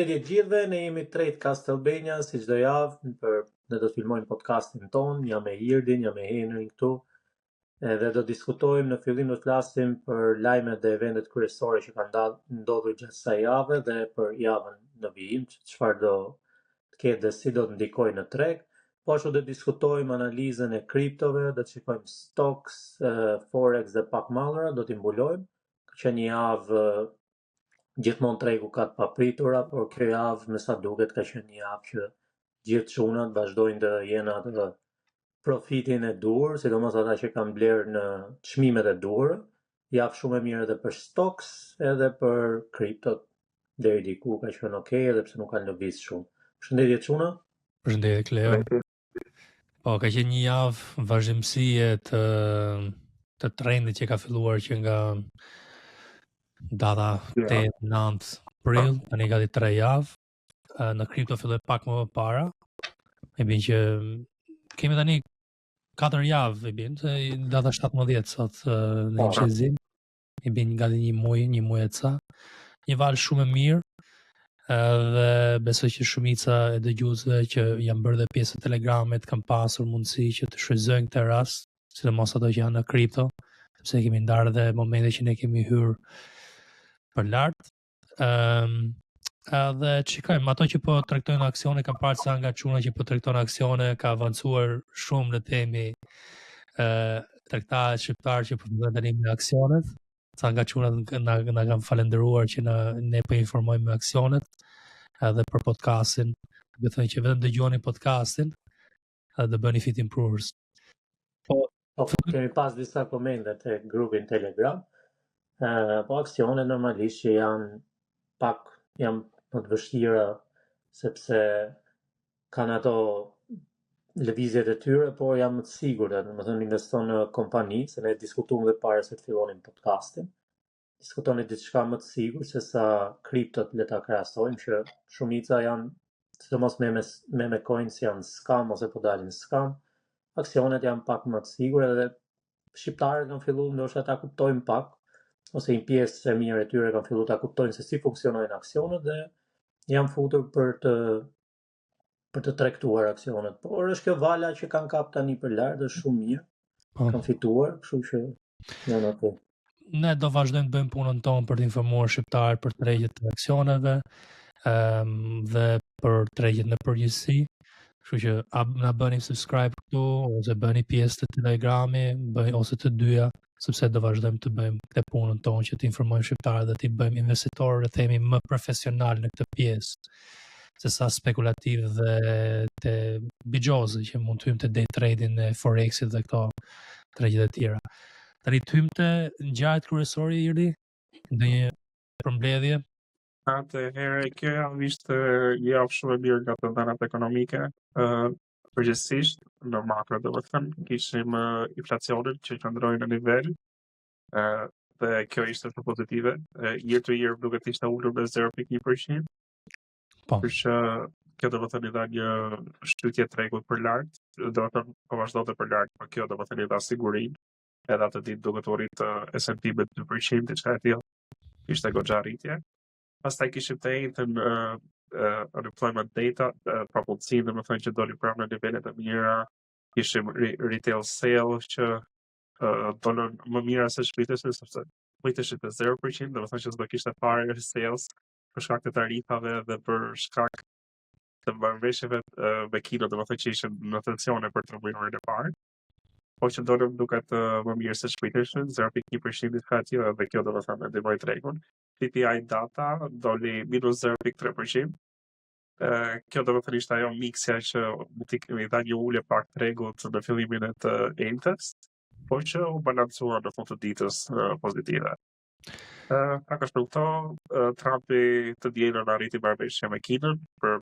Përshëndetje gjithëve, ne jemi Trade Castlevania, si çdo javë, ne do të filmojmë podcastin ton, jam me Irdin, jam me Henrin këtu, edhe do diskutojmë, në fillim do të flasim për lajmet dhe eventet kryesore që kanë ndodhur gjatë kësaj jave dhe për javën në vijim, çfarë do të ketë dhe si do të ndikojë në treg. Po ashtu do të diskutojmë analizën e kriptove, do të shikojmë stocks, forex dhe pak mallra, do t'i mbulojmë. Që një javë gjithmonë tregu ka të papritura, por kjo javë me sa duket ka qenë një javë që gjithë çunat vazhdojnë të jenë atë profitin e dur, sidomos ata që kanë blerë në çmimet e dur. Javë shumë e mirë edhe për stocks, edhe për kriptot. Deri diku ka qenë okay, edhe pse nuk kanë lëviz shumë. Përshëndetje çuna. Përshëndetje Kleo. Po, ka qenë një javë vazhdimësie të trendit që ka filluar që nga data 8-9 prill, tani gati 3 javë. Në kripto filloi pak më parë. E bin që kemi tani 4 javë, e bin, data 17 sot në qezim. E bin gati një muaj e ca. Një valë shumë e mirë. Dhe besoj që shumica e dëgjuesve që janë bërë dhe pjesë e Telegramit kanë pasur mundësi që të shfrytëzojnë këtë rast, sidomos ato që janë në kripto, sepse kemi ndarë dhe momente që ne kemi hyrë për lart. Dhe shikojmë ato që po tregtojnë aksione, kanë parë sa nga çuna që po tregtojnë aksione ka avancuar shumë në temi tregtarët shqiptar që po fillojnë tani me aksionet. Sa nga çunat na kanë falendëruar që ne po informojmë me aksionet edhe për podcastin. Do të thënë që vetëm dëgjoni podcastin edhe do bëni fit improvers. Po kemi pas disa komente te grupin Telegram. Po aksionet normalisht që janë më të vështira sepse kanë ato lëvizjet e tyre, por janë më të sigurta, domethënë investon në kompani, se ne diskutuam edhe para se të fillonim podcastin. Diskutoni diçka më të sigurt se sa kriptot, le ta krahasojmë që shumica janë, sidomos me coins janë scam ose po dalin scam. Aksionet janë pak më të sigurta dhe shqiptarët kanë filluar ndoshta ta kuptojnë pak, ose një pjesë e mirë e tyre kanë filluar ta kuptojnë se si funksionojnë aksionet dhe janë futur për të tregtuar aksionet. Por është kjo vala që kanë kap tani për lart, është shumë mirë. Kanë fituar, kështu që janë okay. Ne do vazhdojmë të bëjmë punën tonë për të informuar shqiptarët për tregjet e aksioneve dhe për tregjet në përgjithësi. Kështu që na bëni subscribe këtu ose bëni pjesë të Telegrami, ose të dyja, sepse do vazhdojmë të bëjmë këtë punën tonë që të informojmë shqiptarët dhe të bëjmë investitorë, themi më profesional në këtë pjesë, se sa spekulativ dhe të bigjoze që mund të hymë të day trading e forexit dhe këto tregjet e tjera. Tani të hymë të ngjarjet kryesore, Irdi? Ndonjë përmbledhje? Atëherë, kjo javë ishte javë shumë e mirë nga të dhënat ekonomike. Përgjithsisht, në makro do të thënë, kishim inflacionin që qëndroi në nivel, dhe kjo ishte shumë pozitive. Year to year duket ishte ulur me 0.1%. Po. Që kjo do të thënë dha një shtytje tregut për lart, do të thënë po vazhdonte për lart, por kjo do të thënë dha sigurinë. Edhe atë ditë duket u rrit S&P me 2%, diçka e tillë. Ishte goxha rritje. Pastaj kishim të njëjtën unemployment data, propulsinë, domethënë që doli pranë në nivelet e mira. Kishim retail sales që dolën më mira se shpriteshit, sepse priteshit të 0%, domethënë që s'do kishte fare sales për shkak të tarifave dhe për shkak të marrëveshjeve me Kinë, domethënë që ishin në tensione për trembëjorin e parë. Po që dolën duket më mirë se shpriteshit, 0.1% ka tillë dhe kjo do të thënë ndihmoi tregun. PPI data doli minus 0.3%. Kjo do të thënë ishte ajo miksja që i dha një ulje pak tregut në fillimin e të enjtës, por që u balancua në fund të ditës pozitive. Pak është për këto, Trumpi të dielën arriti marrëveshje me Kinën për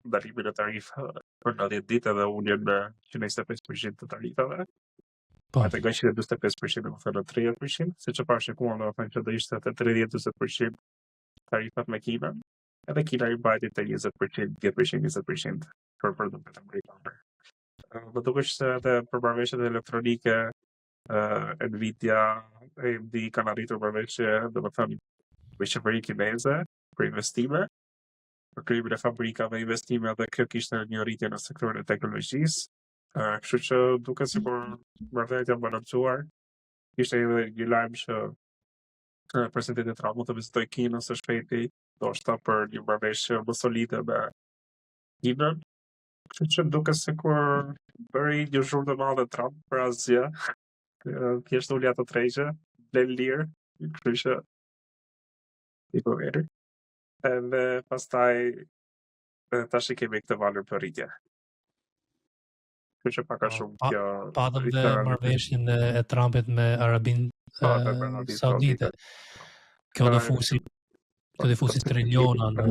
ndalimin e tarifë për 90 ditë dhe uljen në 25% të tarifave. Atë nga 145% më thënë 30%, siç e parashikuam do të thënë që do ishte te 30-40% tarifat me Kinën, edhe Kina i mbajti te 20%, 10%, për produktet amerikane. Më duket se edhe për marrëveshjet elektronike, Nvidia, AMD kanë arritur marrëveshje, do të thënë me qeverinë kineze për investime, për krijimin e fabrikave, investime dhe kjo kishte një rritje në sektorin e teknologjisë. Kështu që duket sikur marrëdhëniet janë balancuar. Ishte edhe një lajm që presidenti Trump mund të vizitoj Kinën së shpejti, ndoshta për një marrëveshje më solide me Kinën. Kështu që duket sikur bëri një zhurmë të madhe Trump për asgjë. Thjesht uli ato tregje, blen lirë, kështu që i po veri. Edhe pastaj tash I kemi këtë valur për rritje. Kështu që pak a shumë kjo Patëm dhe marrëveshjen e Trumpit me Arabin Saudite. Kjo do fusi triliona në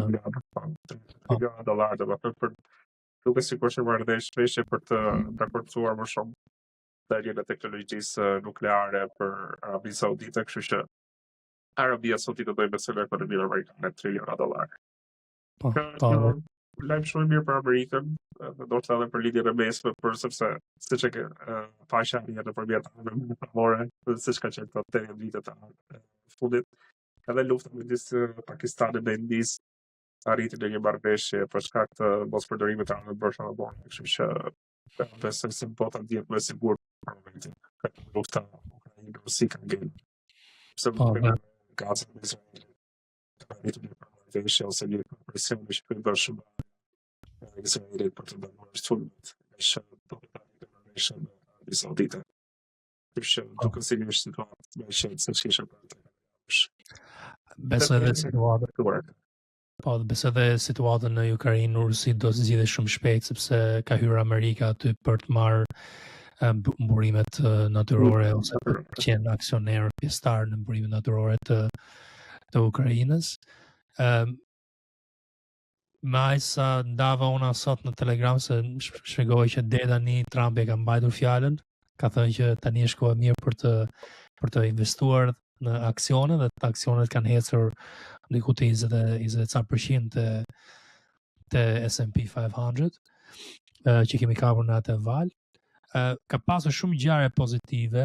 triliona dollar, domethënë duket sikur është marrëveshje për të raportuar më shumë dërjen e teknologjisë nukleare për Arabinë Saudite, kështu që Arabia Saudite do investojë në ekonominë amerikane triliona dollar. Lajm shumë mirë për Amerikën, ndoshta edhe për lidhjen e mesme, për sepse siç e ke faqja nëpërmjet anëmore, siç ka qenë këto 80 vitet e fundit, edhe lufta midis Pakistanit dhe Indisë arriti në një marrëveshje për shkak të mospërdorimit të armëve bashkëkombëtare, kështu që besoj se bota dihet më sigurt për momentin. Këtë lufta Ukrainë-Rusi ka ngel. Pse Gaza me Izrael. Marrëveshje ose një presion që do të shumë Izraelit për të ndaluar sulmet do të arritë marrëveshje me Arabin Saudite. Kështu që duket si një situatë më shqetëse se ç'ishte për të. Besoj edhe situatën në Ukrainë në Rusi do të zgjidhet shumë shpejt sepse ka hyrë Amerika aty për të marrë mburimet natyrore ose për të qenë aksioner pjesëtar në mburimet natyrore të Ukrainës. Më sa ndava unë sot në Telegram se shpjegoj që deri tani Trump e ka mbajtur fjalën, ka thënë që tani është kohë mirë për të investuar në aksione dhe të aksionet kanë hecur diku te 20% të S&P 500 që kemi kapur në atë val. Ka pasur shumë ngjarje pozitive,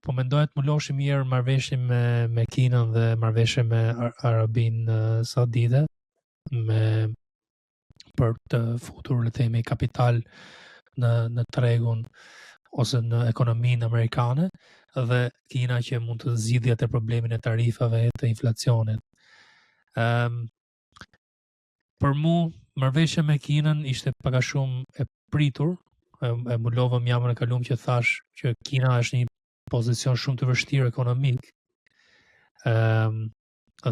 po mendoj të mbuloshim mirë marrëveshjen me Kinën dhe marrëveshjen me Arabinë Saudite për të futur le të themi kapital në tregun ose në ekonominë amerikane dhe Kina që mund të zgjidhë atë problemin e tarifave të inflacionit. Për mua marrëveshja me Kinën ishte pak a shumë e pritur, e mbulovëm jamën e kaluam që thash që Kina është një pozicion shumë të vështirë ekonomik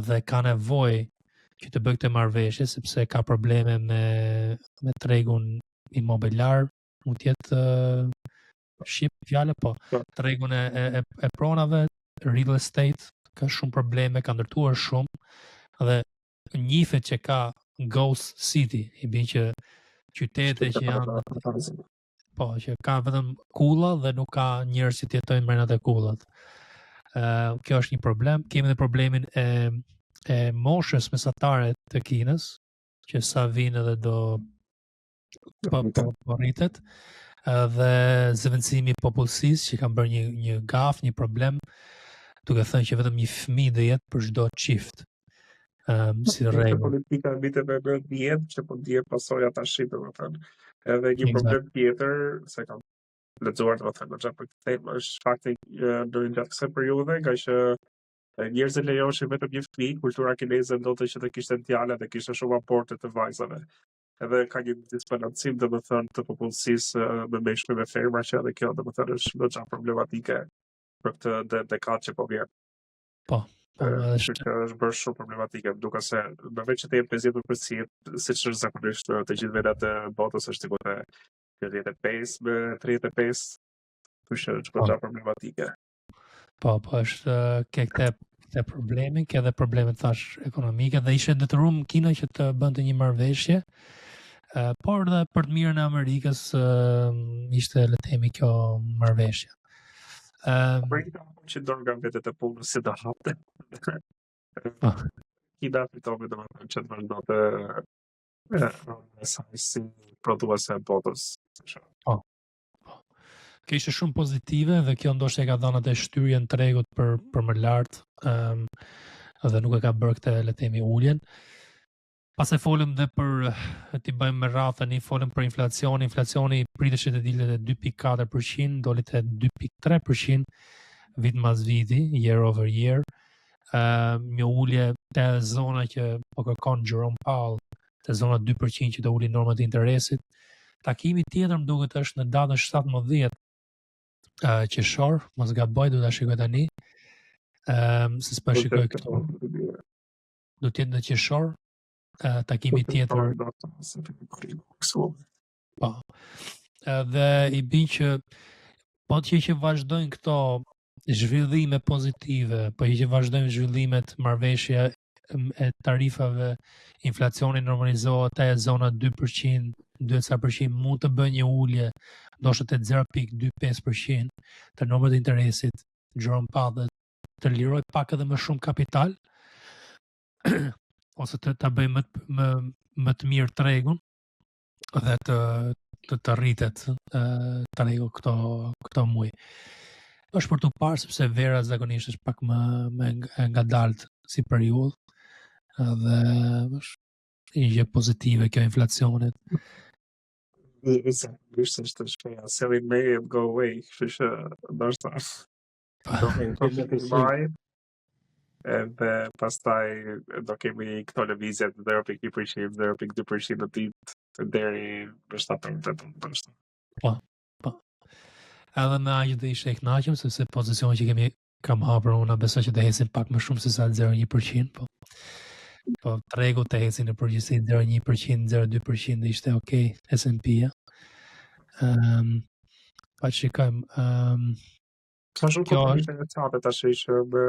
dhe ka nevojë që të bëjë këtë marrëveshje sepse ka probleme me tregun imobiliar, mund të jetë shqip fjalë, po tregun e pronave, real estate ka shumë probleme, ka ndërtuar shumë dhe njihet që ka Ghost City, I bën që qytete që janë që ka vetëm kulla dhe nuk ka njerëz që jetojnë brenda të kullat. Kjo është një problem. Kemi edhe problemin e moshës mesatare të Kinës, që sa vinë edhe do rritet, dhe zëvendësimi I popullsisë që kanë bërë një gaf, një problem, duke thënë që vetëm një fëmijë do jetë për çdo çift. Si rregull. Politika viteve në 10 që po ndihet pasoja tash, domethënë. Edhe një problem tjetër se kam lexuar domethënë në për këtë temë është fakti në gjatë kësaj periudhe, nga që njerëzit lejoshin vetëm një fëmijë, kultura kineze ndodhte që të kishte djalë dhe kishte shumë aporte të vajzave. Edhe ka një disbalancim domethënë të popullsisë me meshkuj me ferma që edhe kjo domethënë është goxha problematike për këtë dekadë që po vjen. Po. Është bërë shumë problematike, duke se në veç që të jenë 50%, siç është zakonisht të gjithë vendet e botës është diku te 35 me 35, kështu është goxha problematike. Po është ke këtë problemi, ke edhe problemet thash ekonomike dhe ishte detyruar Kina që të bënte një marrëveshje, por dhe për të mirën e Amerikës ishte le të themi kjo marrëveshje. Amerika që dorë nga vetet e punës si të hapte. Kina fitove domethënë që të vazhdonte saj si prodhuese e botës. Kjo ishte shumë pozitive dhe kjo ndoshta e ka dhënë atë shtyrjen tregut për më lart dhe nuk e ka bërë këtë le të themi uljen. Pas e folëm dhe për t'i bëjmë me radhë tani, folëm për inflacion. Inflacioni priteshet të dilet e 2.4%, dolit e 2.3% vit mas viti, year over year. Një ulje të zona që po kërkon Jerome Powell, të zona 2% që të uli normat e interesit. Takimi tjetër më duket është në datën 17 qershor, mos gaboj, do ta shikoj tani. Se s'po shikoj këtu. Do të jetë në qershor. Takimi tjetër. Po. Dhe i bin që po që vazhdojnë këto zhvillime pozitive, po që vazhdojnë zhvillimet marrëveshje e tarifave, inflacioni normalizohet te zona 2%, 2% mund të bëjë një ulje ndoshta te 0.25% të normave të interesit, Jerome Powell të liroj pak edhe më shumë kapital ose ta bëjë më të mirë tregun dhe të rritet tregu këto muaj. Është për të parë sepse vera zakonisht është pak më ngadalt si periudhë dhe është një gjë pozitive kjo inflacionit. Është shpeja, sell in May and go away, kështu që ndoshta edhe pastaj do kemi këto lëvizje 0.1%, 0.2% në ditë deri në 7-8 ndoshta. Po. Edhe me aq do ishte e kënaqur sepse pozicioni që kam hapur unë besoj që të ecin pak më shumë se sa 0.1%, po tregu të ecin në përgjithësi 0.1%, 0.2% ishte okay, S&P-ja. Pa shikojmë. Ka shumë kompanitë interesante tash që me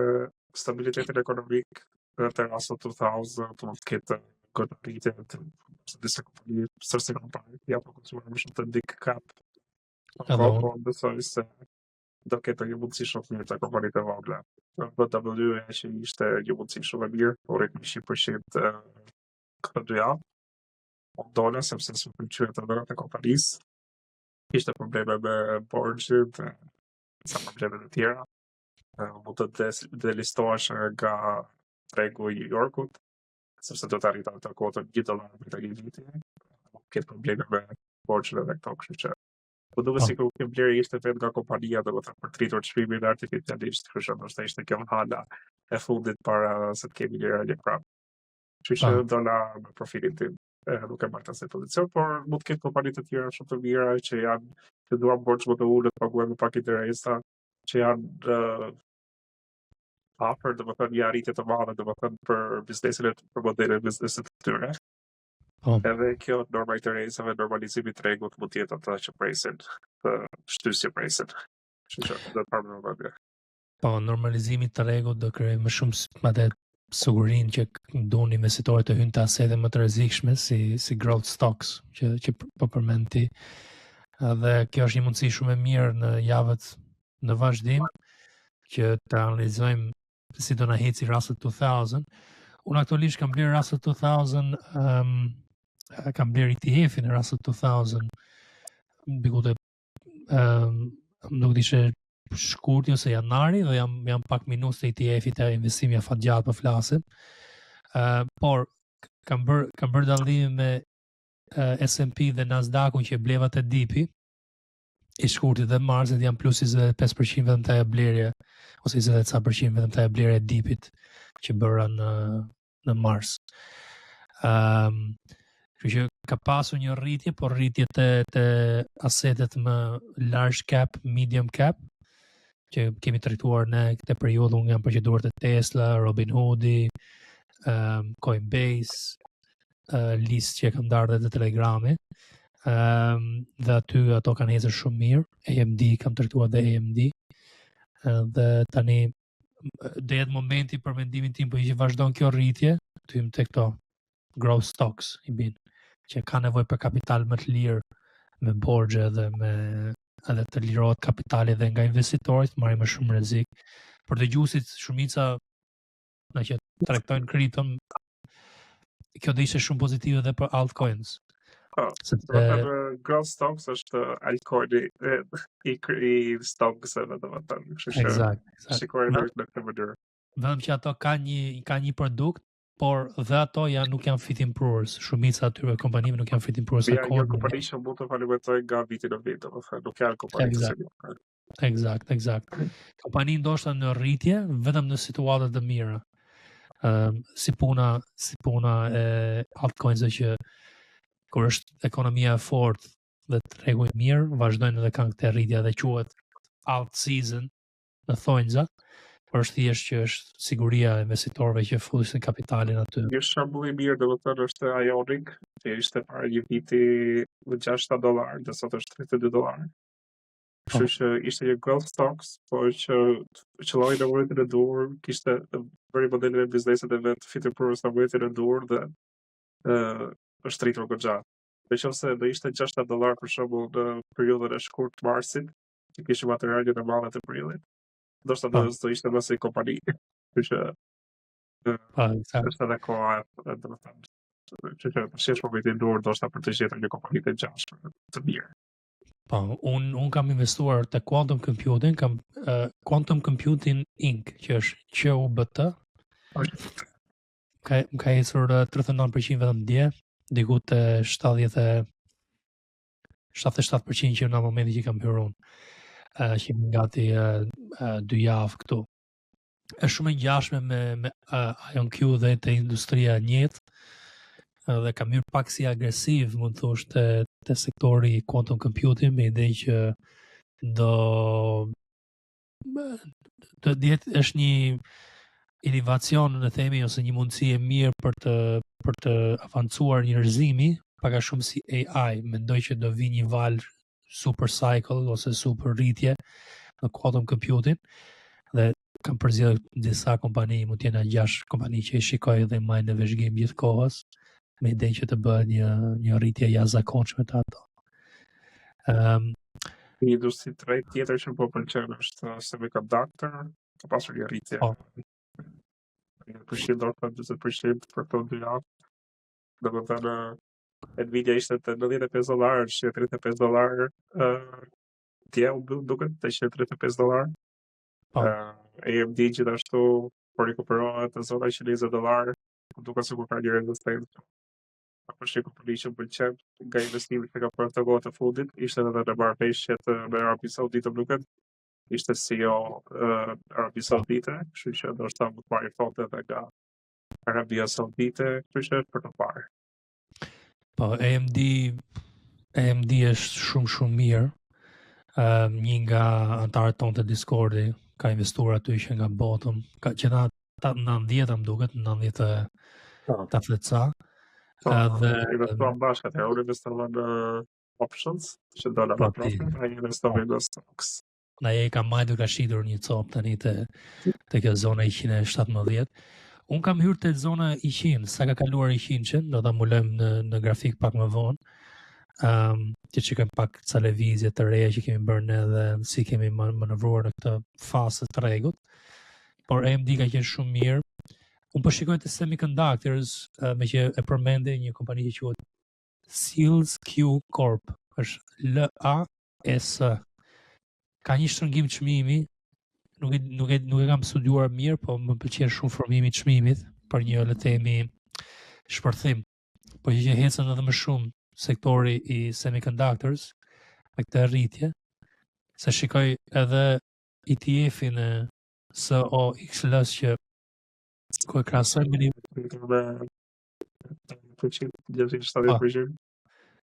stabilitetin ekonomik të rastit 2000 të mund të ketë goditje të disa kompani, sërse kompani, ja po konsumer më shumë të big cap. Po besoj se do ketë një mundësi shumë mirë të kompanitë e vogla. BW që ishte një mundësi shumë e mirë, por rrit 100% këtë 2 javë. Dola sepse s'u pëlqyen të dhënat e kompanisë. Ishte probleme me borxhin, sa probleme të tjera. Mund të delistohesh nga tregu i New Yorkut, sepse do të arrita të kotën $1 për një viti. Ketë probleme me borxhin edhe këto, kështu që po duket sikur kjo blerje ishte vetë nga kompania, domethënë për të rritur çmimin artificialisht, kështu që ndoshta ishte kjo hala e fundit para se të kemi një prapë. Kështu që dola me profitin tim nuk e marrë asnjë pozicion, por mund të ketë kompani të tjera shumë të mira që janë të duan borxh më të ulët, paguajnë më pak interesa, që janë afër, domethënë një arritje të madhe, domethënë për biznesin e për modelin e biznesit të tyre. Edhe kjo norma interesave, normalizimi i tregut mund të jetë ata që presin, të shtysje presin. Kështu që do të parë normalisht. Po, normalizimi i tregut do krijojë më shumë madje sigurinë që duan investitorët të hyjnë te asete më të rrezikshme si growth stocks që po përmend ti. Dhe kjo është një mundësi shumë e mirë në javët në vazhdim që të analizojmë si do na heci Russell 2000. Unë aktualisht kam bler Russell 2000, kam bler ETF-in e Russell 2000. Bikute nuk dishe shkurt ose janari dhe jam pak minus të ETF-it e investimi afatgjat për flasim. Por kam bër dallime me S&P dhe Nasdaq-un që bleva te dipi i shkurtit dhe marsit janë plus 25% vetëm të blerje ose 20% vetëm të blerje e dipit që bëra në mars. Kështu që ka pasur një rritje, por rritje të asetet më large cap, medium cap, që kemi trajtuar në këtë periudhë. Unë jam përqendruar te Tesla, Robinhoodi, Coinbase, listë që kam ndarë dhe të Telegrami. Dhe aty ato kanë ecur shumë mirë. AMD kam trajtuar dhe AMD. Dhe tani do jetë momenti për mendimin tim, po që vazhdon kjo rritje, të hym tek këto growth stocks i bin, që ka nevojë për kapital më të lirë, me borxhe dhe edhe të lirohet kapitali dhe nga investitorët, marrin më shumë rrezik. Për dëgjuesit, shumica na që trajtojnë kripton, kjo do ishte shumë pozitive edhe për altcoins. Sepse growth stocks është altcoin i stocksave, domethënë, kështu që shikojmë në këtë mënyrë. Vetëm që ato ka një produkt, por dhe ato nuk janë fit improvers. Shumica atyre kompanive nuk janë fit improvers Jo akoma. kompani që mund të falimentojnë nga viti në vit, domethënë nuk janë kompani të serioze. Eksakt. Kompani ndoshta në rritje vetëm në situata të mira. Si puna e altcoins që kur është ekonomia e fortë dhe tregu i mirë, vazhdojnë edhe kanë këtë rritje dhe quhet alt season në thonjza, por është thjesht që është siguria e investitorëve që fusin kapitalin aty. Një shembull i mirë domethënë është Ionic, që ishte para një viti me $60 dhe sot është $32. Kështu që ishte një growth stocks, por që qëlloi në momentin e dur, kishte bëri modelin e biznesit e vet fit improvers në momentin e dur dhe është rritur goxha. Nëse do ishte $60 për shembull në periudhën e shkurt të marsit, që kishte materialin e madh të prillit, ndoshta do ishte më si kompani. Kështu që është edhe koha domethënë që shesh momentin e dur, ndoshta për të gjetur një kompani të gjashme të mirë. Po, un kam investuar te Quantum Computing, kam Quantum Computing Inc, që është QUBT. Ka ecur 39% vetëm dje, diku te 77% që në momentin që kam hyrë unë. Që jemi gati 2 javë këtu. Është shumë e ngjashme me IonQ dhe te industria e njëjtë. Dhe kam hyrë pak si agresiv, mund thosh, te sektori quantum computing, me ide që është një inovacion në themi ose një mundësi e mirë për të avancuar njerëzimi, pak a shumë si AI. Mendoj që do vi një val super cycle ose super rritje në quantum computing dhe kam përzgjedhur disa kompani, mund të jenë 6 kompani që i shikoj dhe mbajnë në veshgim gjithë kohës, me idenë që të bëhet një rritje jashtëzakonshme të ato. Një industri tjetër që po pëlqen është semiconductor, ka pasur një rritje. Një përshim do të 20% për këto 2 javë. Domethënë Nvidia ishte te $95, është $35. Dje u duket te $135. AMD gjithashtu po rikuperohet në zona $120, duket sikur ka një rezistencë. Apo është një kompani që pëlqen nga investimet që ka bërë të kohë të fundit, ishte edhe në marrëveshjet me Arabi Saudite duket, ishte CEO Arabi Saudite, kështu që ndoshta mund të marrë fonde edhe nga Arabia Saudite, kështu që për të parë. Po, AMD është shumë mirë. Një nga antarët tonë të Discordi ka investuar aty që nga bottom, ka qenë 90 më duket, 90 ca. Dhe investuam bashkë atë, unë investova në options, që do në profit, ai investova në stocks. Na e kam majtur ka shitur një cop tani te kjo zona 117. Un kam hyrë te zona 100, sa ka kaluar 100-ën, do ta mbulojmë në grafik pak më vonë. Që shikojmë pak ca lëvizje të reja që kemi bërë ne dhe si kemi manevruar në këtë fazë të tregut. Por AMD ka qenë shumë mirë. Unë po shikoj të semiconductors, me që e përmende një kompani që quhet Seals Q Corp, është LAS. Ka një shtrëngim çmimi, nuk e kam studiuar mirë, po më pëlqen shumë formimi i çmimit për një, le të themi, shpërthim. Po që ecën edhe më shumë sektori i semiconductors me këtë rritje, se shikoj edhe ETF-in e SOXL që ku e krahasoj me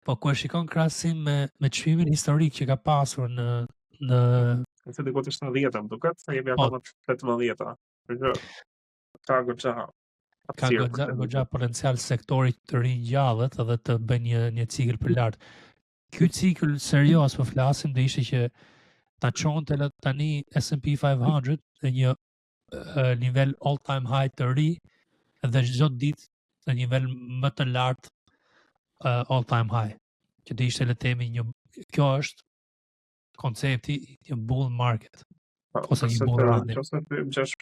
po ku e shikon krahasim me çmimin historik që ka pasur në se diku të 70 më duket, sa jemi akoma 18. Ka goxha potencial sektorit të ringjallët edhe të bëjnë një cikël për lart. Ky cikël serioz po flasim do ishte që ta çonte tani S&P 500 në një nivel all time high të ri dhe çdo ditë në nivel më të lartë all time high. Që do ishte le të themi kjo është koncepti i një bull market. Ose një bull run. Ose 6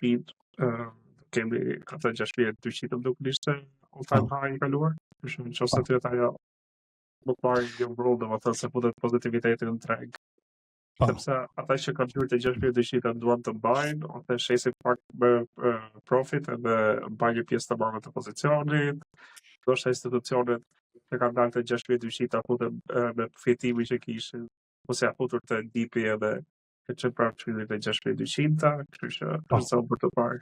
kemi ata 6200 më duket ishte all time high i kaluar. Për nëse të ajo më parë një rrugë domethënë se futet pozitivitetin në treg. Sepse ata që kanë hyrë të 6200 duan të mbajnë, ose shesin pak më profit edhe mbajnë një pjesë të madhe të pozicionit. Ndoshta institucionet që kanë dalë të 6200 futen me fitimin që kishin, ose ja futur të dipi edhe që prapë çmimit të 6200, kështu që është zonë për të parë.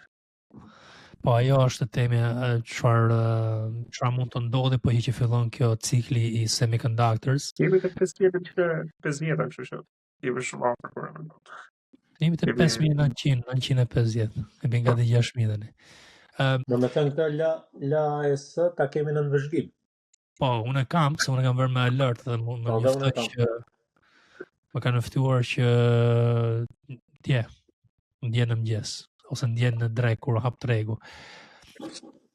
Po ajo është temi çfarë mund të ndodhi po që fillon kjo cikli i semiconductors. Jemi të 50, kështu që jemi shumë afër kur. Jemi të 5950, e bën gati 6000 tani. Do me thënë këtë la AS ta kemi në vëzhgim. Po, unë kam, se unë kam vërë me alert dhe më njoftoj që më kanë ftuar që ndje në mëngjes ose ndje në drek kur hap tregu.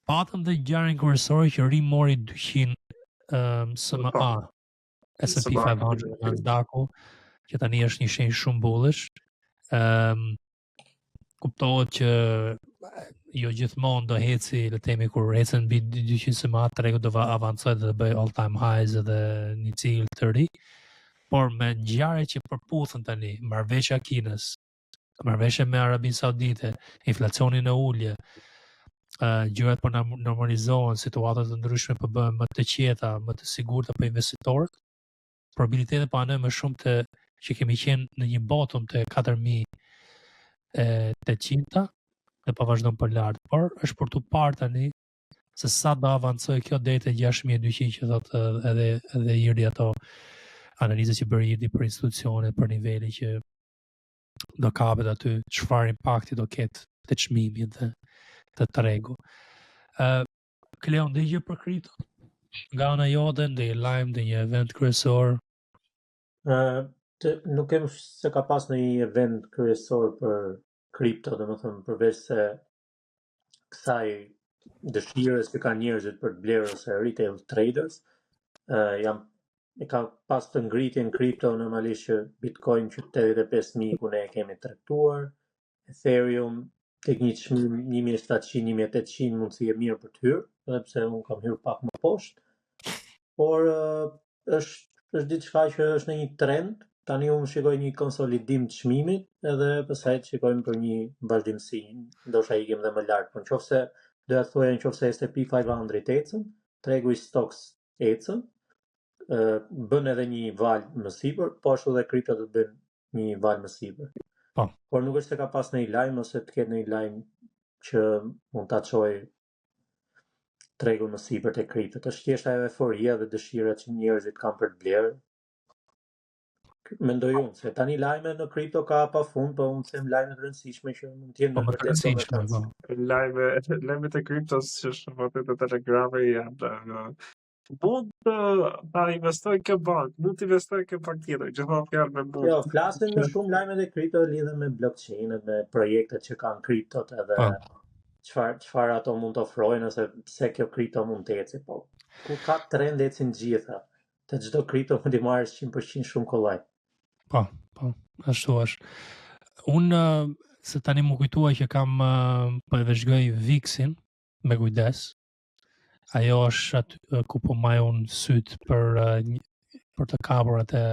Patëm dhe ngjarjen kryesore që ri mori 200 SMA S&P 500 në Nasdaq, që tani është një shenjë shumë bullish. Kuptohet që jo gjithmonë do heci, le të themi, kur ecën mbi 200 SMA, tregu do avancojë dhe bëj all time highs edhe një cikël të ri. Por me ngjarjet që përputhen tani, marrëveshja e Kinës, marrëveshja me Arabinë Saudite, inflacioni në ulje, gjërat po normalizohen, situatat të ndryshme po bëhen më të qeta, më të sigurta për investitorët. Probabilitetet po anë më shumë të që kemi qenë në një bottom të 4800 dhe po vazhdon për lart, por është për të parë tani se sa do avancojë kjo deri te 6200 që thotë edhe ieri ato analizat që bëri ieri për institucionet, për nivele që do kapet aty, çfarë impakti do ketë te çmimi të tregu. Kleon, dhe gjë për kripto? Nga ana jote, dhe lajm dhe një event kryesor? Nuk kem se ka pas në një event kryesor për kripto, dhe më thëmë përveç se kësaj dëshirës që ka njerëzit për të blerë ose retail traders, e ka pas të ngritjen kripto normalisht që Bitcoin që 85.000 ku ne e kemi tregtuar, Ethereum tek një çmim 1700-1800 mundësi e mirë për të hyrë, edhe pse unë kam hyrë pak më poshtë, por është diçka që është në një trend. Tani unë shikoj një konsolidim të çmimit edhe pastaj shikojmë për një vazhdimsi, ndoshta ikim dhe më lart, por nëse doja të thoja nëse S&P 500 ecën, tregu i stocks ecën, bën edhe një val më sipër, po ashtu dhe kripto do të bën një val më sipër. Po. Por nuk është se ka pas ndonjë lajm ose të ketë ndonjë lajm që mund ta çojë tregun më sipër te kripto. Është thjesht ajo euforia dhe dëshira që njerëzit kanë për të blerë. Mendoj unë se tani lajme në kripto ka pafund, po unë them lajme të rëndësishme që mund të jenë në vërtetë. Lajme të kriptos që është vërtet të Telegrami janë mund ta investoj kjo bank, mund të investoj kjo bank tjetër, gjithmonë fjalë me mund. Jo, flasin më shumë lajmet e kripto lidhen me blockchain-et, me projektet që kanë kriptot edhe çfarë ato mund të ofrojnë ose pse kjo kripto mund të ecë, po. Ku ka trend ecin gjitha. Të çdo kripto mund të marrësh 100% shumë kollaj. Po, ashtu është. Unë se tani më kujtua që kam po e vëzhgoj VIX-in me kujdes. Ajo është aty ku po maj unë syt për të kapur atë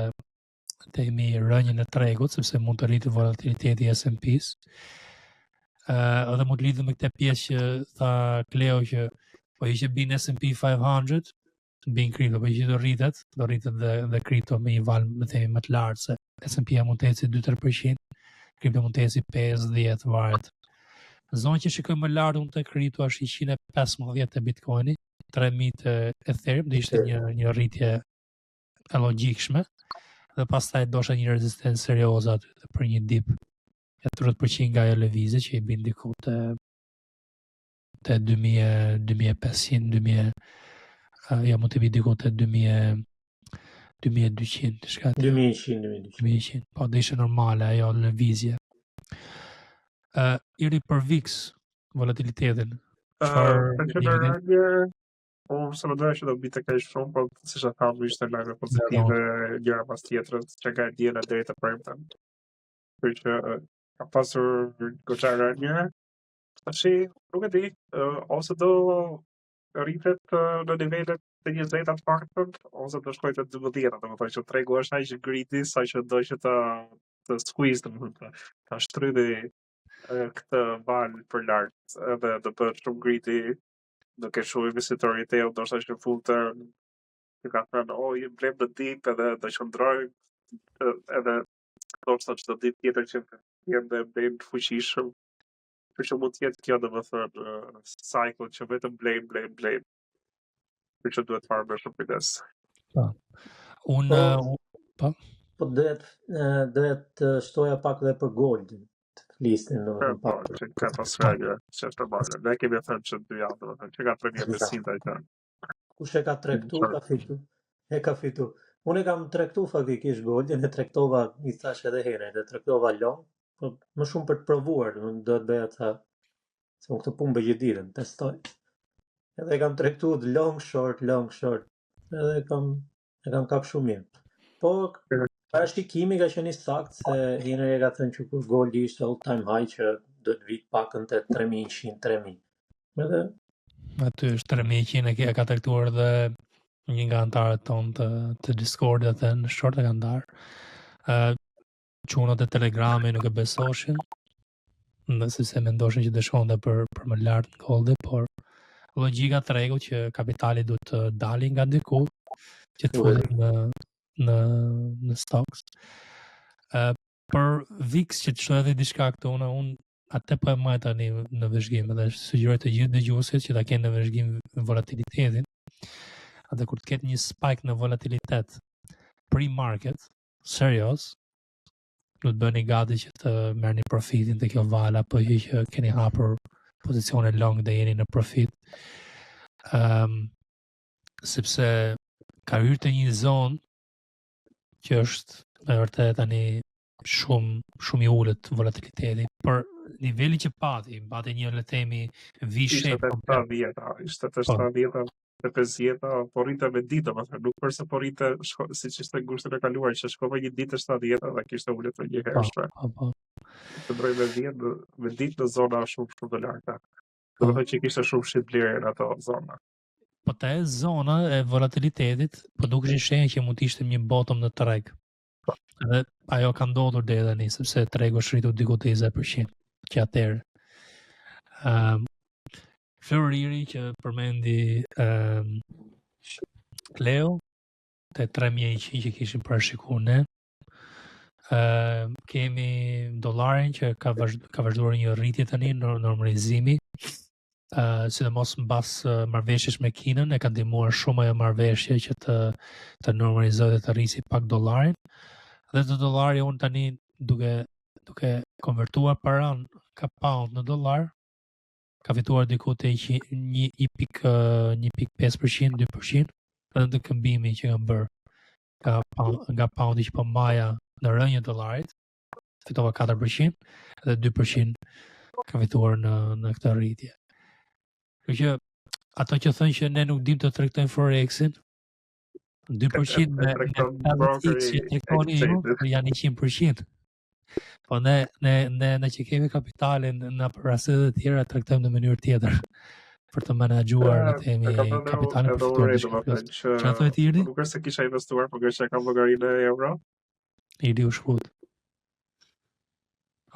themi rënjën e tregut, sepse mund të rritë volatiliteti i S&P-s. Edhe mund të lidhë me këtë pjesë që tha Kleo që po ishte bin S&P 500, bin kripto, po ishte do rritet dhe kripto me një val më themi më të lartë, se S&P-a mund të ecë 2-3%, kripto mund të ecë 5-10 varet. Zonë që shikoj më lartë unë të kripto është 115 të Bitcoini, 3000 të Ethereum, dhe ishte një rritje e logjikshme, dhe pastaj dosha një rezistencë serioze aty për një dip e 30% nga ajo lëvizje që i bin diku te 2500, ja mund të bi diku te 2200, shka 2100, po dhe ishte normale ajo lëvizje. Iri për VIX, volatilitetin, unë se më doja që do bite kaq shumë, po si që thamë ishte lajme pozitive gjëra pas tjetrës, që ka djena deri të premten. Për që ka pasur goxha rënje, tashi nuk e di, ose do rritet në nivelet të 20 të paktën, ose do shkojë te 12, domethënë që tregu është aq greedy sa që do që të të squeeze, domethënë ta shtrydhi këtë valë për lart edhe të bëhet shumë griti, do ke shumë investitorë retail, ndoshta që në fund të që ka thënë, i blem në ditë edhe do qëndroj edhe ndoshta çdo ditë tjetër që jem dhe blem të fuqishëm. Për që mund të jetë kjo domethënë cycle që vetëm blame. Për që duhet farë më shumë kujdes. Unë Po duhet të shtoja pak dhe për Goldin. Listin që ka pasur që është normale. Ne kemi thënë që 2 javë, domethënë që ka 3500 ai. Kush e ka tregtu ka fitu. E ka fitu. Unë kam tregtu faktikisht Goldin, e tregtova, i thash edhe herë, e tregtova long, po më shumë për të provuar, do të bëja ta se unë këtë punë bëj ditën, testoj. Edhe kam tregtu long short. Edhe e kam kap shumë mirë. Po parashikimi ka qenë i saktë se Henry ka thënë që kur Goldi ishte all time high që do të vit pakën te 3100-3000. Edhe aty është 3100 e ka tregtuar dhe një nga antarët tonë të Discord dhe në short e ka ndarë. Çunat e Telegrami nuk e besoshin, sepse mendoshin që dëshonte për më lart Goldi, por logjika tregu që kapitali duhet të dalë nga diku që të futet në stocks. Për VIX që të shto edhe diçka këtu, unë atë po e maj tani në vëzhgim dhe sugjeroj të gjithë dëgjuesit që ta kenë në vëzhgim volatilitetin. Atë kur të ketë një spike në volatilitet pre-market, serios, do të bëni gati që të merrni profitin të kjo vala, apo që keni hapur pozicione long dhe jeni në profit. Sepse ka hyrë të një zonë që është me vërtet tani shumë i ulët volatiliteti, për niveli që pati një le të themi V-shape. Ishte të 70 të 50, po rrite me ditë, domethënë nuk përse po rrite siç ishte ngushtin e kaluar që shkova një ditë 70 dhe kishte ulur të një herë. Të ndroi me ditë në zona shumë të larta. Domethënë që kishte shumë shit vlerë në ato zona. Po te zona e volatilitetit, po dukeshin shenja që mund të ishte një bottom në treg. Edhe ajo ka ndodhur deri tani, sepse tregu është rritur diku te 20% që atëherë. Floriri që përmendi Cleo te 3100 që kishim parashikuar ne. Kemi dollarin që ka vazhduar një rritje tani në normalizimi. Sidomos mbas marrëveshjes me Kinën, e ka ndihmuar shumë ajo marrëveshje që të normalizojë dhe të rrisi pak dollarin. Dhe të dollari unë tani duke konvertuar paran ka pound në dollar, ka fituar diku te 1.5%, 2%, edhe në këmbimi që kam bërë nga poundi që po mbaja në rënjë dollarit, fitova 4%, dhe 2% ka fituar në këtë rritje. Kështu që ato që thonë që ne nuk dim të tregtojmë Forexin, 2% me 80x që tregtoni ju janë 100%. Po ne që kemi kapitalin në raste të tjera tregtojmë në mënyrë tjetër për të menaxhuar në temi kapitalin për fituar. Çfarë thotë Irdi? Nuk është se kisha investuar, por që kam llogarinë e euro. Irdi u shkut.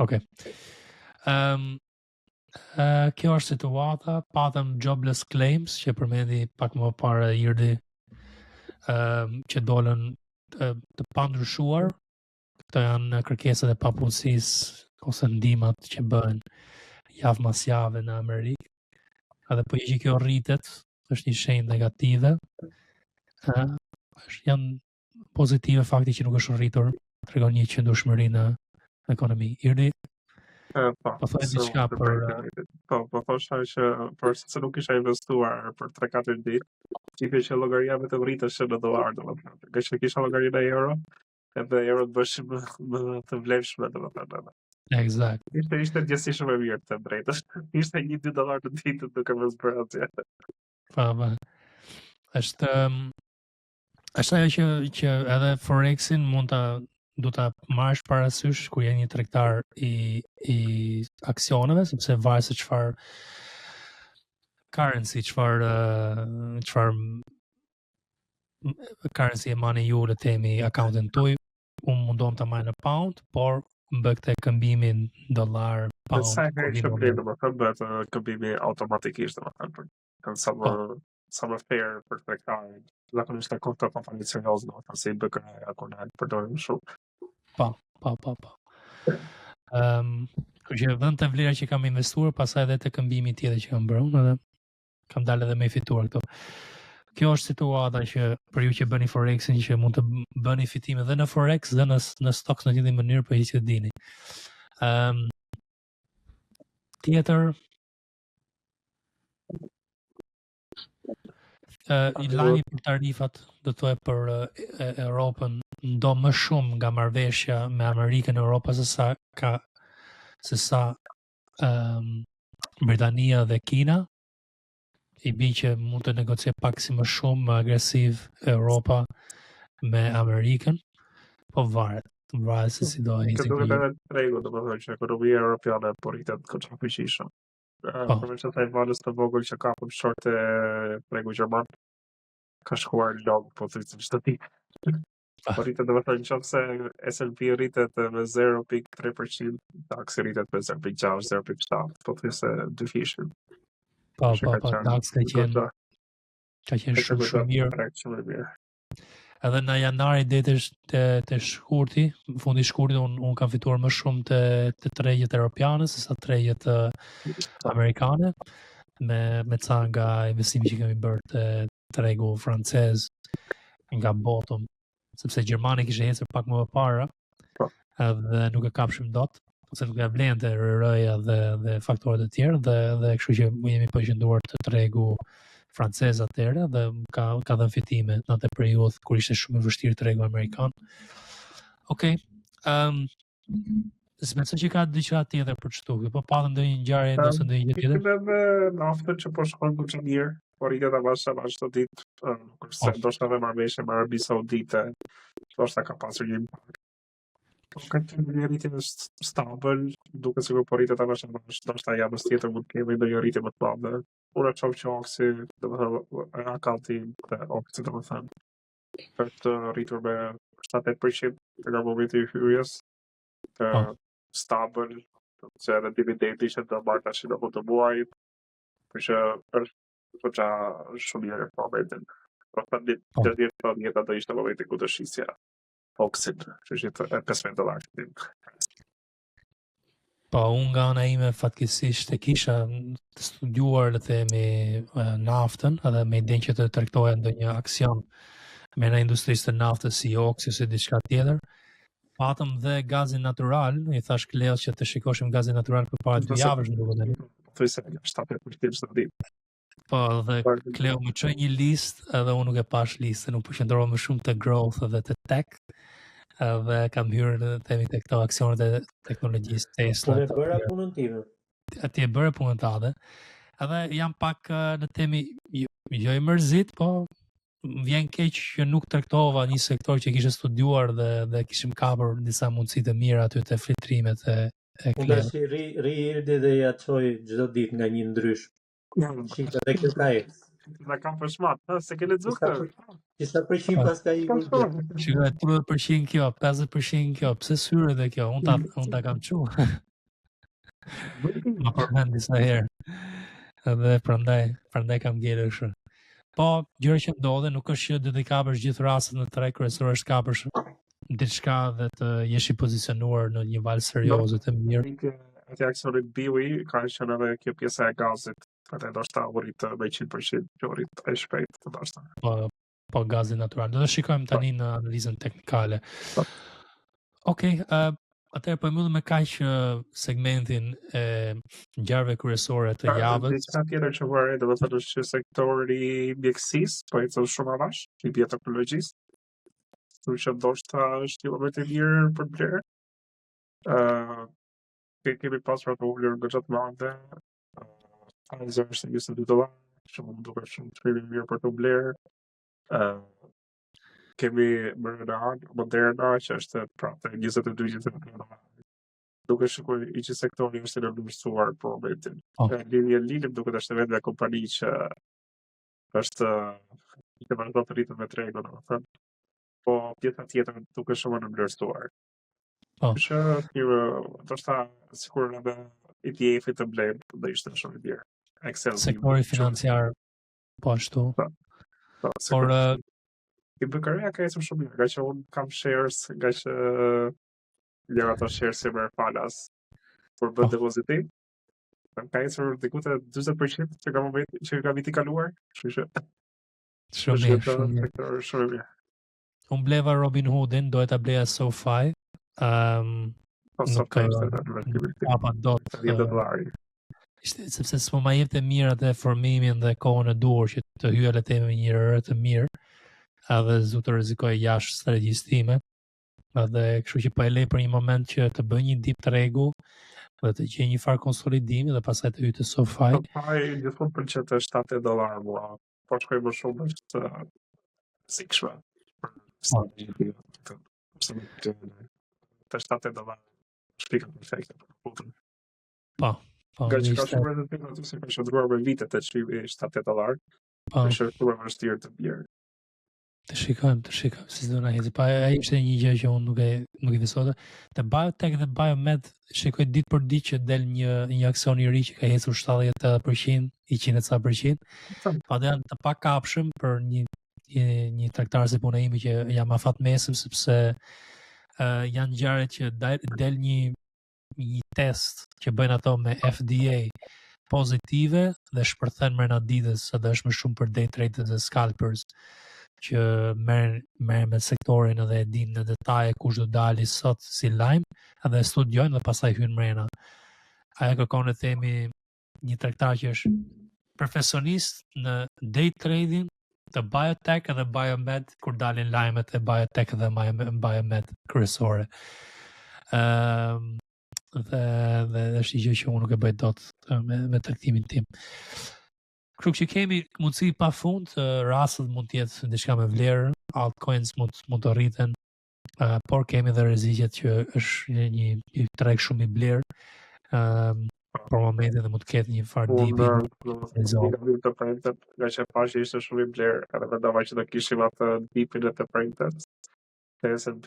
Okej. Kjo është situata, patëm jobless claims që përmendi pak më parë Irdi, që dolën të pandryshuar. Këto janë kërkesat e papunësisë ose ndihmat që bëhen javë mas jave në Amerikë. Edhe po që kjo rritet, është një shenjë negative. Janë pozitive fakti që nuk është rritur, tregon një qëndrueshmëri në ekonomi. Irdi, po thoni diçka për po thosha që përse nuk isha investuar për 3-4 ditë, çipi që llogaria vetëm rritesh në dollar, domethënë. Që kisha llogarinë e euro, edhe euro të bësh më të vlefshme, domethënë. Eksakt. Ishte gjësi shumë e mirë të drejtës. Ishte $1-2 në ditë duke mos bërë atje. Po. Është ajo që edhe Forexin du ta marrësh parasysh kur je një tregtar i aksioneve, sepse varet se çfarë currency, çfarë currency e mani ju le temi accountin tuaj, unë mundom të marr në pound, por bë këtë këmbimin dollar pound. Sa herë që blen, domethënë bëhet këmbimi automatikisht, domethënë për sa më fair për tregtarin. Zakonisht ka kontra kompani serioze, domethënë si BKA apo na përdorin shumë. Po. Kështu që vend të vlera që kam investuar, pastaj edhe të këmbimi tjetër që kam bërë, edhe kam dalë edhe me fituar këto. Kjo është situata që për ju që bëni Forexin, që mund të bëni fitime dhe në Forex dhe në stocks në të njëjtën mënyrë, për që dini. Tjetër i lajmi për tarifat, do të thotë për Europën, ndo më shumë nga marrëveshja me Amerikën e Europës se sa Britania dhe Kina. I bi që mund të negocioj pak si më shumë, më agresiv Europa me Amerikën, po varet se si do e Këtë duhet edhe të regu, domethënë që ekonomia europiane po rritet goxha fuqishëm. Përveç asaj valës të vogël që kapëm short e tregu gjerman, ka shkuar log, po thjesht çdo ditë. Po rritet, domethënë nëse S&P rritet me 0.3%, DAX rritet me 0.6, 0.7, po thjesht dyfishin. Po, DAX ka qenë shumë mirë. Edhe në janari deri te shkurti, fundi i shkurtit, unë kam fituar më shumë te tregjet europiane se sa tregjet amerikane, me ca nga investimi që kemi bërë te tregu francez nga bottom, sepse Gjermani kishte ecur pak më parë, edhe nuk e kapshim dot, ose nuk e blente RR-ja dhe faktorët e tjerë, dhe kështu që jemi përqendruar te tregu francez atëherë, dhe ka dhënë fitime në atë periudhë kur ishte shumë e vështirë tregu amerikan. Okej. Besoj që ka diçka tjetër për çtu, po patëm ndonjë ngjarje ose ndonjë gjë tjetër. Edhe naftën që po shkon goxha mirë, po rritet avash çdo ditë, kurse ndoshta edhe marrëveshje me Arabi Saudite, ndoshta ka pasur një impakt. Ka një rritje stabil, duke sigur po rritet avash, ndoshta javës tjetër mund të kemi ndonjë rritje më të madhe. Unë e qof që Oksi, domethënë akanti dhe Oksi, domethënë, është rritur me 7-8% nga momenti i hyrjes, stabil, që edhe dividendi që do marrë tash në fund të muajit, për që është shumë mirë në momentin. Të vjetë do ishte momenti ku të shisja Oksin, që ishte $15. Po, unë nga ana ime fatkeqësisht e kisha studiuar, le të themi, naftën, edhe me idenë që të tregtoja ndonjë aksion me në industrisë të naftës si Oksi ose diçka tjetër. Patëm dhe gazin natural, i thash Kleos që të shikoshim gazin natural përpara 2 javësh në rrugën. Thjesht 7% çdo ditë. Po, dhe Kleo më çoi një listë, edhe unë nuk e pash listën, unë përqendrova më shumë te growth dhe te tech. Dhe kam hyrë themi te këto aksionet e teknologjisë Tesla. Unë e bëra punën time. Ti e bëre punën tënde. Edhe jam pak në temi jo i mërzit, po vjen keq që nuk traktova një sektor që kishte studiuar dhe kishim kapur disa mundësi të mira aty te filtrimet e Unë tash ri dhe ja çoj çdo ditë nga një ndrysh. Shikoj edhe kjo ka ecë. Na kam përshmat, se ke lexuar këtë? Disa përqim pas ka ikur. Shikoj 30% kjo, 50% kjo, pse syre dhe kjo? Unë ta kam çu. Ma përmend disa herë. Edhe prandaj kam gjerë kështu. Po, gjëra që ndodhen nuk është që do të kapësh gjithë rastet në treg kryesor, është kapësh diçka dhe të jesh i pozicionuar në një valë serioze të mirë. Atë aksionit BWI ka qenë edhe kjo pjesa e gazit. Atë ndoshta u rrit me 100%, që u rrit e shpejt, ndoshta. Po gazi natural. Do të shikojmë tani në analizën teknikale. Okej, atëherë po mbyllim me kaq segmentin e ngjarjeve kryesore të javës. Diçka tjetër që vëre, domethënë është që sektori mjekësisë, po ecën shumë avash, i bioteknologjisë. Kështu që ndoshta është një moment i mirë për blerë. Kemi pasur ato ulur goxha të madhe. Pfizer është $22, që më duket shumë të mirë për të blerë. Kemi Moderna, që është prapë $22. Duke shikuar i që sektori është i nënvlerësuar për momentin. Lidhjem duket është vetë nga kompani që është i të vazhdo të rritet me tregun, domethënë. po pjesa tjetër duke shumë në vlerësuar. Po. Që ndoshta sikur edhe ETF-i të blej do ishte shumë i mirë. Excel Sektori financiar po ashtu. Por i BKR ka ecur shumë mirë, nga që unë kam shares, nga që lëra ato shares si merr falas për bën depozitim. Ka ecur diku te 40% që ka viti kaluar, kështu që shumë mirë. Shumë mirë. Unë bleva Robin Hoodin, doja ta bleja SoFi. Nuk papa dot $10. Sepse s'po ma jepte mirë atë formimin dhe kohën e duhur që të hyja le të themi një rërë të mirë, edhe zu të rrezikoj jashtë strategjisë time. Edhe kështu që po e lej për një moment që të bëj një dip tregu dhe të gjej një farë konsolidimi dhe pastaj të hyj te SoFi. SoFi gjithmonë pëlqet të $70 mua. Po shkoj më shumë është sikshme. Të $70 shpika perfekte. Po. Nga që ka shumë rëndësishme aty se ka shndruar me vite të çmimi $70. Po. Është shumë vështirë të bjerë. Të shikojmë si do na hezi. Pa ai ishte një gjë që unë nuk e di sot. Te Biotech dhe Biomed shikoj ditë për ditë që del një aksion i ri që ka hecur 70-80%, 100%. Pa dhe janë të pakapshëm për një tregtar si puna ime që jam afat mesëm sepse janë ngjarje që del një test që bëjnë ato me FDA pozitive dhe shpërthen mrena ditës, sa dhe është më shumë për day traders dhe scalpers që merren me sektorin edhe e dinë në detaje kush do dali sot si lajm, edhe studiojnë dhe pastaj hyn mrena. Ajo kërkon të themi një tregtar që është profesionist në day trading të Biotech edhe Biomed kur dalin lajmet e Biotech dhe Biomed kryesore. Dhe është një gjë që unë nuk e bëj dot me tregtimin tim. Kështu që kemi mundësi pa fund, rastet mund të jetë diçka me vlerë, altcoins mund të rriten, por kemi edhe rreziqet që është një treg shumë i blerë. Për momentin dhe mund të ketë një farë dipi të printet, nga që pashi ishte shumë i blerë, edhe mendova që do kishim atë dipin e të printet të S&P.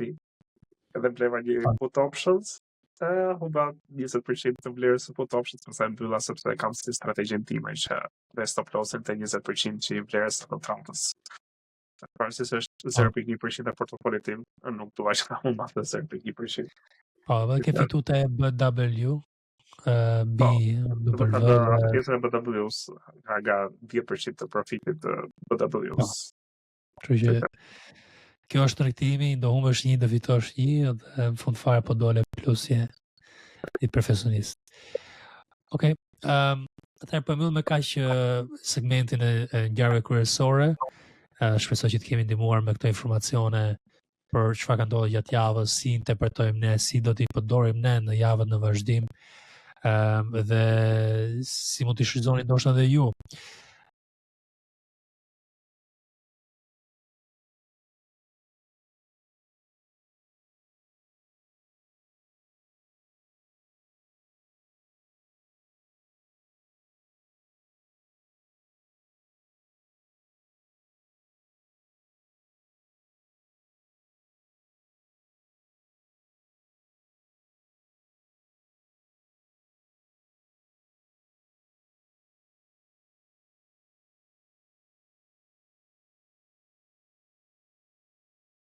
Edhe bleva një put options, huba 20% të vlerës së put options, përsa e mbylla sepse kam si strategjin time që dhe stop lossin të 20% që i vlerës të kontrantës. Parësisht është 0.1% e portofolit tim, nuk dua që ka humba të 0.1%. Po, dhe ke fitu të BW, pjesën e BW-s nga 10% të profitit të BW-s. Kështu që kjo është tregtimi, do humbesh një, do fitosh një, dhe në fund fare po dole plusje i profesionist. Okej, atëherë po mbyll me kaq segmentin e ngjarjeve kryesore. Shpresoj që të kemi ndihmuar me këto informacione për çfarë ka ndodhur gjatë javës, si interpretojmë ne, si do t'i përdorim ne në javën në vazhdim, dhe si mund t'i shfrytëzoni ndoshta edhe ju.